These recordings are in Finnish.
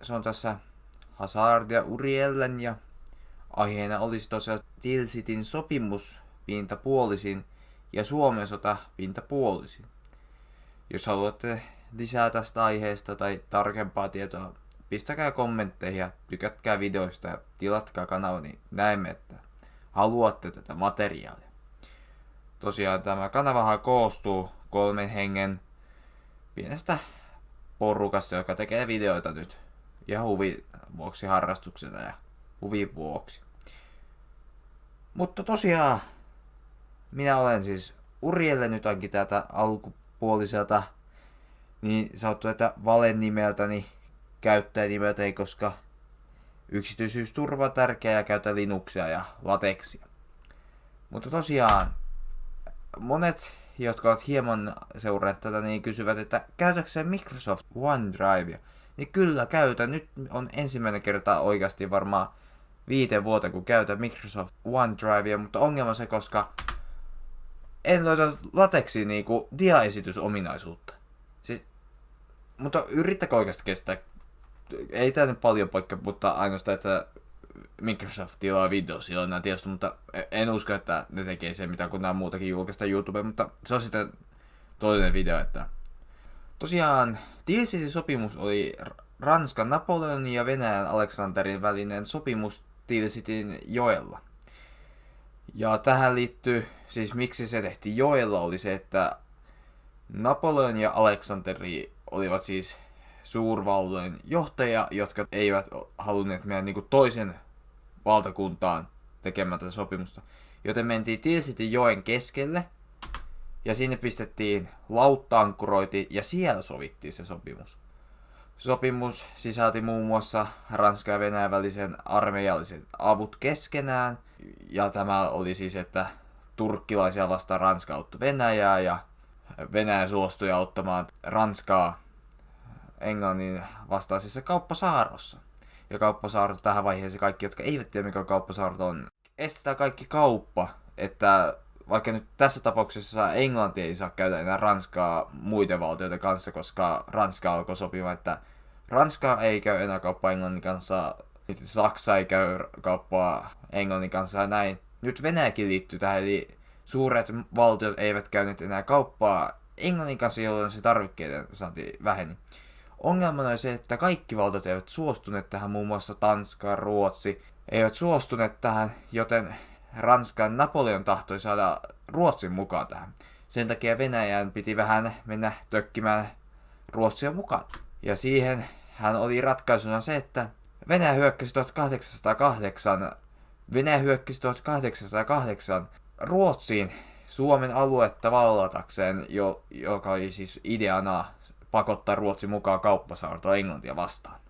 se on tässä Hazard ja Uriellen ja aiheena olisi tosiaan Tilsitin sopimus pintapuolisin ja Suomen sota pintapuolisin. Jos haluatte lisää tästä aiheesta tai tarkempaa tietoa, pistäkää kommentteihin ja tykätkää videoista ja tilatkaa kanava, niin näemme, että haluatte tätä materiaalia. Tosiaan tämä kanavahan koostuu 3 hengen pienestä porukasta, joka tekee videoita nyt ihan huvin vuoksi harrastuksena ja huvin vuoksi. Mutta tosiaan, minä olen siis Urielle nyt ainakin täältä alkupuoliselta niin sanottu, että valen nimeltäni käyttäjänimeltä ei, koska yksityisyysturva on tärkeä ja käytä Linuxia ja latexia. Mutta tosiaan, monet, jotka ovat hieman seuranneet tätä, niin kysyvät, että käytätkö sä Microsoft OneDrivea? Niin kyllä käytän. Nyt on ensimmäinen kerta oikeasti varmaan 5 vuoteen, kun käytän Microsoft OneDrivea, mutta ongelma on se, koska en löydä latexia niinku diaesitysominaisuutta. Mutta yrittäkö oikeasti kestää? Ei tää nyt paljon poikkea, mutta ainoastaan, että Microsoft tilaa Windowsilla tietysti, mutta en usko, että ne tekee sen mitä kun nämä muutakin julkaista YouTubeen, mutta se on sitten toinen video, että tosiaan Tilsitin sopimus oli Ranskan Napoleonin ja Venäjän Aleksanterin välinen sopimus Tilsitin joella. Ja tähän liittyy, siis miksi se tehtiin joella, oli se, että Napoleon ja Aleksanteri olivat siis suurvaltojen johtajia, jotka eivät halunneet mennä niin kuin toisen valtakuntaan tekemään tätä sopimusta. Joten mentiin Tilsitin joen keskelle ja sinne pistettiin lautta-ankkurointi ja siellä sovittiin se sopimus. Sopimus sisälti muun muassa Ranskan ja Venäjän välisen armeijalliset avut keskenään. Ja tämä oli siis, että turkkilaisia vastaan Ranska auttoi Venäjää ja Venäjä suostui auttamaan Ranskaa Englannin vastaisessa kauppasaarrossa. Ja kauppasaarto tähän vaiheeseen kaikki, jotka eivät tiedä mikä kauppasaarto on, estetään kaikki kauppa, että vaikka nyt tässä tapauksessa Englanti ei saa käydä enää Ranskaa muiden valtioiden kanssa, koska Ranska alkoi sopimaan, että Ranska ei käy enää kauppaa Englannin kanssa, nyt Saksa ei käy kauppaa Englannin kanssa ja näin. Nyt Venäjäkin liittyy tähän, eli suuret valtiot eivät käyneet enää kauppaa Englannin kanssa, jolloin se tarvikkeiden saanti väheni. Ongelmana on se, että kaikki valtiot eivät suostuneet tähän, muun muassa Tanska, Ruotsi, eivät suostuneet tähän, joten Ranskan Napoleon tahtoi saada Ruotsin mukaan tähän. Sen takia Venäjän piti vähän mennä tökkimään Ruotsia mukaan. Ja siihen hän oli ratkaisuna se, että Venäjä hyökkäsi 1808 Ruotsiin Suomen aluetta vallatakseen, joka oli siis ideana pakottaa Ruotsi mukaan kauppasaartoa Englantia vastaan.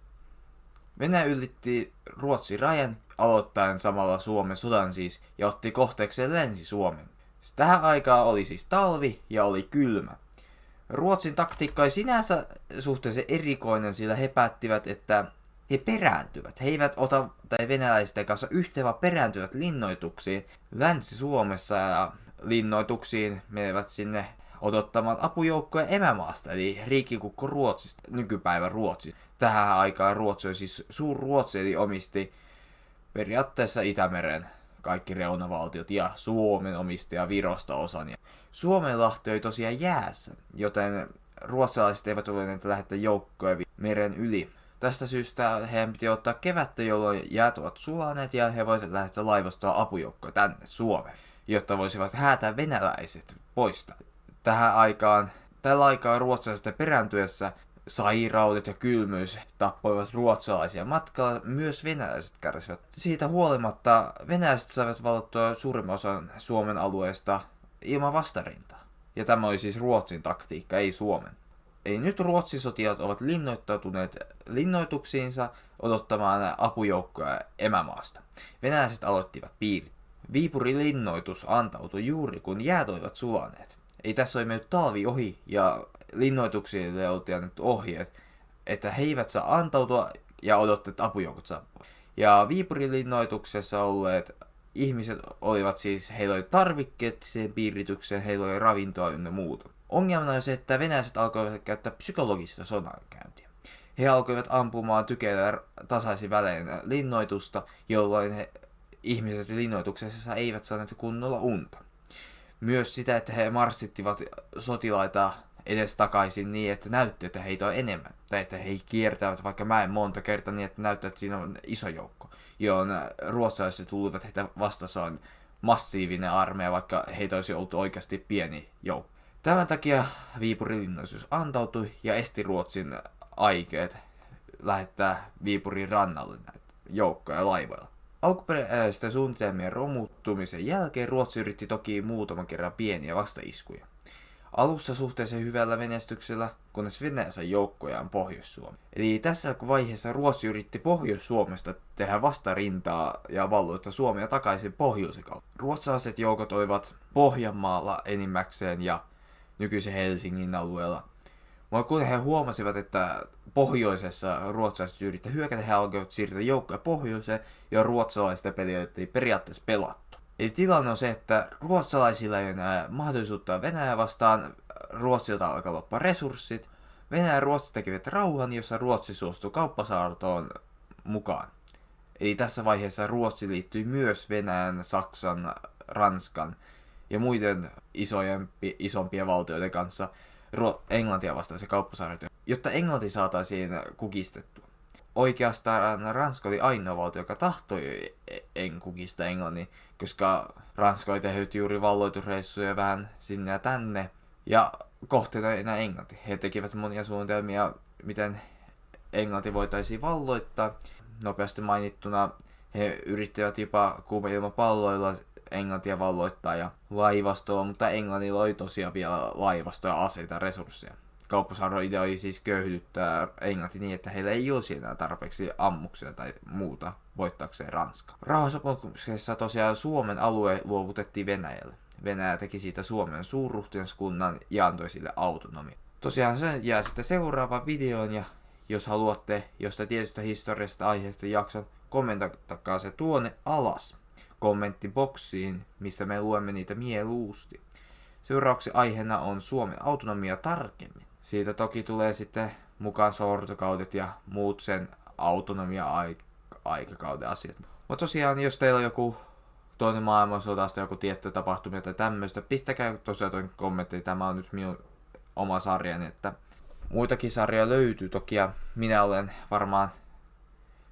Venäjä ylitti Ruotsin rajan aloittaen samalla Suomen sodan siis ja otti kohteekseen Länsi-Suomen. Tähän aikaan oli siis talvi ja oli kylmä. Ruotsin taktiikka ei sinänsä suhteellisen erikoinen, sillä he päättivät, että he perääntyvät. He eivät ota tai venäläisten kanssa yhteen, vaan perääntyvät linnoituksiin Länsi-Suomessa ja linnoituksiin menevät sinne odottamaan apujoukkoja emämaasta, eli riikikukko Ruotsista, nykypäivän Ruotsista. Tähän aikaan Ruotsi oli siis Suur-Ruotsi, eli omisti periaatteessa Itämeren kaikki reunavaltiot ja Suomen omisti ja Virosta osan. Ja Suomenlahti oli tosiaan jäässä, joten ruotsalaiset eivät voineet lähettää joukkoja meren yli. Tästä syystä heidän piti ottaa kevättä, jolloin jäät ovat sulaneet ja he voivat lähettää laivastoa apujoukkoja tänne Suomeen, jotta voisivat häätää venäläiset poistaa. Tällä aikaa ruotsalaisten perääntyessä sairaudet ja kylmyys tappoivat ruotsalaisia matkalla, myös venäläiset kärsivät. Siitä huolimatta venäläiset saivat vallattua suurimman osan Suomen alueesta ilman vastarintaa. Ja tämä oli siis Ruotsin taktiikka, ei Suomen. Eli nyt Ruotsin sotilaat ovat linnoittautuneet linnoituksiinsa odottamaan apujoukkoja emämaasta. Venäläiset aloittivat piirit. Viipurin linnoitus antautui juuri kun jäät olivat sulaneet. Ei tässä oli mennyt talvi ohi ja linnoituksille oltiin annettu ohjeet, että he eivät saa antautua ja odottaa, että apujoukot saapuu. Ja Viipurin linnoituksessa olleet ihmiset olivat siis, heillä oli tarvikkeet siihen piiritykseen, heillä oli ravintoa ynnä muuta. Ongelmana on se, että venäläiset alkoivat käyttää psykologista sodankäyntiä. he alkoivat ampumaan tykeillä tasaisin välein linnoitusta, jolloin ihmiset linnoituksessa eivät saaneet kunnolla unta. Myös sitä, että he marssittivat sotilaita edes takaisin niin, että näytti, että heitä on enemmän. Tai että he kiertävät vaikka mäen monta kertaa niin, että näyttää, että siinä on iso joukko. Johon ruotsalaiset luulivat, että vastassa on massiivinen armeija, vaikka heitä olisi ollut oikeasti pieni joukko. Tämän takia Viipurin linnoitus antautui ja esti Ruotsin aikeet lähettää Viipurin rannalle näitä joukkoja laivoilla. Alkuperäisten suunnitelmien romuttumisen jälkeen Ruotsi yritti toki muutaman kerran pieniä vastaiskuja. Alussa suhteellisen hyvällä menestyksellä, kunnes Venäjä sai joukkojaan Pohjois-Suomeen. Eli tässä vaiheessa Ruotsi yritti Pohjois-Suomesta tehdä vastarintaa ja valloittaa Suomea takaisin pohjoisen kautta. Ruotsalaiset joukot olivat Pohjanmaalla enimmäkseen ja nykyisen Helsingin alueella. Mutta kun he huomasivat, että pohjoisessa ruotsalaiset yrittävät hyökätä, he alkoivat siirtää joukkoja pohjoiseen, ja ruotsalaisten peli oli periaatteessa pelattu. Eli tilanne on se, että ruotsalaisilla ei enää mahdollisuutta Venäjää vastaan, Ruotsilta alkaa loppua resurssit. Venäjä ja Ruotsi tekivät rauhan, jossa Ruotsi suostui kauppasaartoon mukaan. Eli tässä vaiheessa Ruotsi liittyi myös Venäjän, Saksan, Ranskan ja muiden isompien valtioiden kanssa Englantia vastaan se kauppasaarto, jotta Englanti saataisiin kukistettua. Oikeastaan Ranska oli ainoa valtio, joka tahtoi kukistaa Englannin, koska Ranska oli tehnyt juuri valloitusreissuja vähän sinne ja tänne, ja kohteena enää Englanti. He tekivät monia suunnitelmia, miten Englanti voitaisiin valloittaa. Nopeasti mainittuna he yrittivät jopa kuuma-ilmapalloilla Englantia valloittaa ja laivastoa, mutta Englannilla oli tosiaan vielä laivastoa, aseita ja resursseja. Kauppasaaron idea oli siis köyhdyttää Englanti niin, että heillä ei olisi enää tarpeeksi ammuksia tai muuta voittaakseen Ranskaa. Rauhansopimuksessa tosiaan Suomen alue luovutettiin Venäjälle. Venäjä teki siitä Suomen suurruhtinaskunnan ja antoi sille autonomia. Tosiaan se jää sitten seuraavaan videoon, ja jos haluatte jostain tietystä historiasta aiheesta jakson, kommentoikaa se tuonne alas kommenttiboksiin, missä me luemme niitä mieluusti. Seuraavaksi aiheena on Suomen autonomia tarkemmin. Siitä toki tulee sitten mukaan sortokaudet ja muut sen autonomia-aikakauden asiat. Mutta tosiaan, jos teillä on joku toinen maailmansodasta, joku tietty tapahtumia tai tämmöistä, pistäkää tosiaan toinen kommentti. Tämä on nyt minun oma sarjani, että muitakin sarjoja löytyy toki, ja minä olen varmaan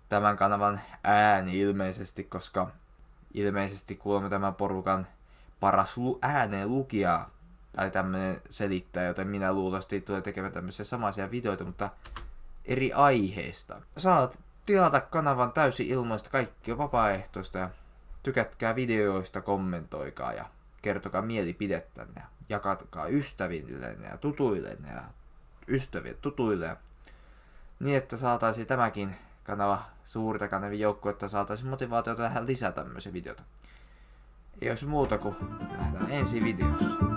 tämän kanavan ääni ilmeisesti, koska ilmeisesti kuulemme tämän porukan paras ääneen lukija tai tämmönen selittäjä, joten minä luultavasti tulen tekemään tämmöisiä samaisia videoita, mutta eri aiheista. Saat tilata kanavan täysin ilmaista, kaikki on vapaaehtoista, ja tykätkää videoista, kommentoikaa ja kertokaa mielipidettänne ja jakakaa ystävillenne ja tutuillenne ja ystävien tutuille, niin että saataisiin tämäkin kanava suurta kanavin joukko, että saataisiin motivaatiota tähän lisää tämmöisiä videoita. Ei olisi muuta kuin nähdään ensi videossa.